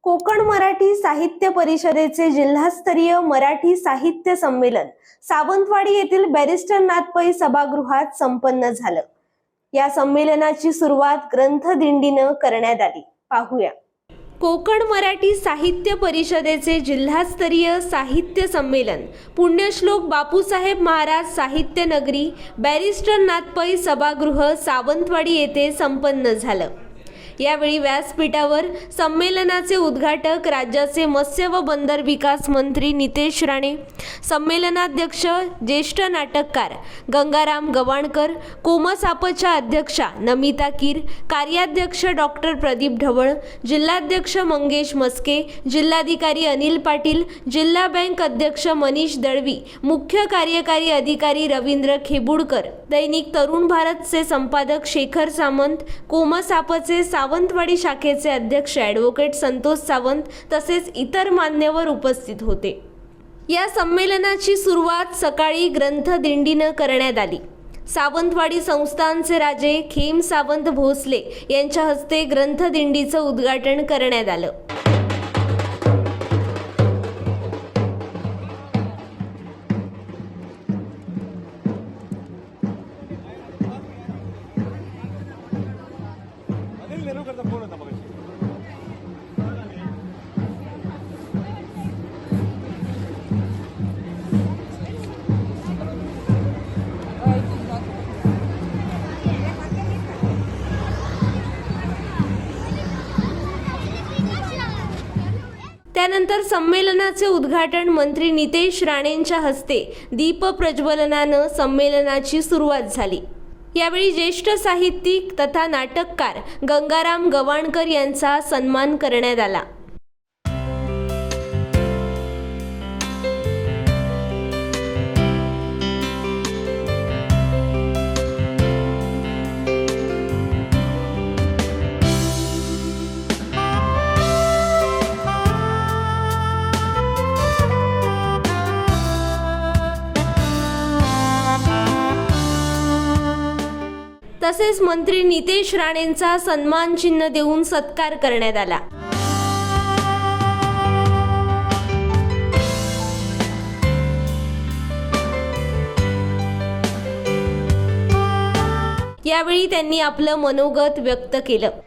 कोकण मराठी साहित्य परिषदेचे जिल्हास्तरीय मराठी साहित्य संमेलन सावंतवाडी येथील बॅरिस्टर नाथ पै सभागृहात संपन्न झालं। या संमेलनाची सुरुवात ग्रंथदिंडीनं करण्यात आली। पाहूया। कोकण मराठी साहित्य परिषदेचे जिल्हास्तरीय साहित्य संमेलन पुण्यश्लोक बापूसाहेब महाराज साहित्य नगरी बॅरिस्टर नाथ पै सभागृह सावंतवाडी येथे संपन्न झालं। यावेळी व्यासपीठावर संमेलनाचे उद्घाटक राज्याचे मत्स्य व बंदर विकास मंत्री नितेश राणे, संमेलनाध्यक्ष ज्येष्ठ नाटककार गंगाराम गवाणकर, कोमसापच्या अध्यक्षा नमिता कीर, कार्याध्यक्ष डॉक्टर प्रदीप ढवळ, जिल्हाध्यक्ष मंगेश मस्के, जिल्हाधिकारी अनिल पाटील, जिल्हा बँक अध्यक्ष मनीष दळवी, मुख्य कार्यकारी अधिकारी रवींद्र खेबुडकर, दैनिक तरुण भारतचे संपादक शेखर सामंत, कोमसापचे सावंतवाडी शाखेचे अध्यक्ष ॲडव्होकेट संतोष सावंत तसेच इतर मान्यवर उपस्थित होते। या संमेलनाची सुरुवात सकाळी ग्रंथदिंडीनं करण्यात आली। सावंतवाडी संस्थानचे राजे खेम सावंत भोसले यांच्या हस्ते ग्रंथदिंडीचं उद्घाटन करण्यात आलं। त्यानंतर संमेलनाचे उद्घाटन मंत्री नितेश राणेंच्या हस्ते दीप प्रज्वलनानं संमेलनाची सुरुवात झाली। यावेळी ज्येष्ठ साहित्यिक तथा नाटककार गंगाराम गवाणकर यांचा सन्मान करण्यात आला। तसेच मंत्री नितेश राणेंचा सन्मान चिन्ह देऊन सत्कार करण्यात आला। यावेळी त्यांनी आपलं मनोगत व्यक्त केलं।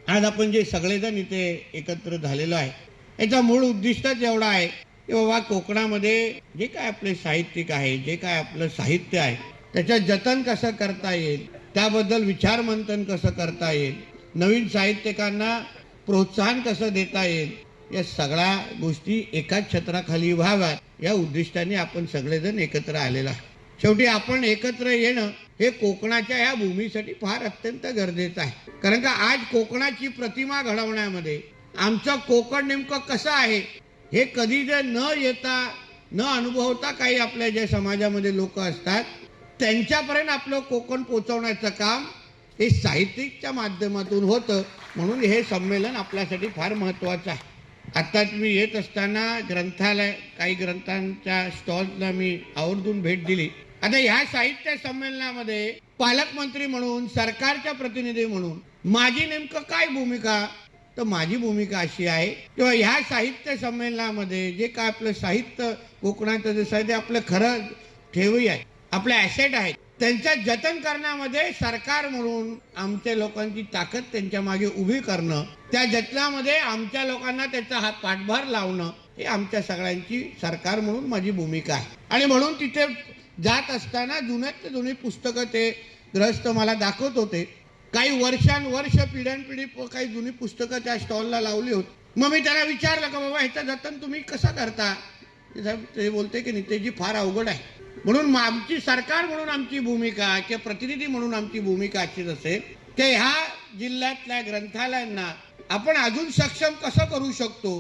आज आपण जे सगळेजण इथे एकत्र झालेलो आहे याचा मूळ उद्दिष्टच एवढा आहे की बाबा कोकणामध्ये जे काय आपले साहित्यिक आहे, जे काय आपलं साहित्य आहे त्याचं जतन कसं करता येईल, त्याबद्दल विचार मंथन कसं करता येईल, नवीन साहित्यिकांना प्रोत्साहन कसं देता येईल, या सगळ्या गोष्टी एकाच छत्राखाली व्हाव्यात या उद्दिष्टाने आपण सगळेजण एकत्र आलेला आहे। शेवटी आपण एकत्र येणं हे कोकणाच्या या भूमीसाठी फार अत्यंत गरजेचं आहे। कारण का आज कोकणाची प्रतिमा घडवण्यामध्ये आमचं कोकण नेमकं कसं आहे हे कधी जे न येता न अनुभवता काही आपल्या ज्या समाजामध्ये लोक असतात त्यांच्यापर्यंत आपलं कोकण पोहोचवण्याचं काम हे साहित्यिकच्या माध्यमातून होतं। म्हणून हे संमेलन आपल्यासाठी फार महत्त्वाचं आहे। आत्ताच मी येत असताना ग्रंथालय काही ग्रंथांच्या स्टॉलला मी आवर्जून भेट दिली। आता ह्या साहित्य संमेलनामध्ये पालकमंत्री म्हणून, सरकारच्या प्रतिनिधी म्हणून माझी नेमकं काय भूमिका, तर माझी भूमिका अशी आहे किंवा ह्या साहित्य संमेलनामध्ये जे काय आपलं साहित्य कोकणाचं जे साहित्य आपलं खरं ठेवी आहे, आपले ॲसेट आहेत, त्यांचं जतन करण्यामध्ये सरकार म्हणून आमच्या लोकांची ताकद त्यांच्या मागे उभी करणं, त्या जतनामध्ये आमच्या लोकांना त्याचा हात पाठभार लावणं हे आमच्या सगळ्यांची सरकार म्हणून माझी भूमिका आहे। आणि म्हणून तिथे जात असताना जुन्यात जुनी पुस्तकं ते ग्रस्त मला दाखवत होते। काही वर्षानुवर्ष पिढ्यानपिढी काही जुनी पुस्तकं त्या स्टॉलला लावली होती। मग मी त्याला विचारलं का बाबा ह्याचं जतन तुम्ही कसं करता, ते बोलते की नितेशजी फार अवघड आहे। म्हणून आमची सरकार म्हणून आमची भूमिका किंवा प्रतिनिधी म्हणून आमची भूमिका अशीच असेल की ह्या जिल्ह्यातल्या ग्रंथालयांना आपण अजून सक्षम कसं करू शकतो,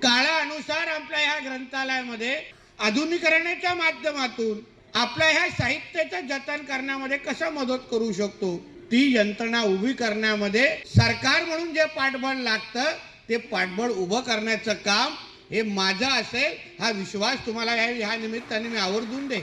काळानुसार आपल्या ह्या ग्रंथालयामध्ये आधुनिकरणाच्या माध्यमातून आपल्या ह्या साहित्याचं जतन करण्यामध्ये कसं मदत करू शकतो, ती यंत्रणा उभी करण्यामध्ये सरकार म्हणून जे पाठबळ लागतं ते पाठबळ उभं करण्याचं काम हे माझा असेल हा विश्वास तुम्हाला ह्या निमित्ताने मी आवर्जून दे।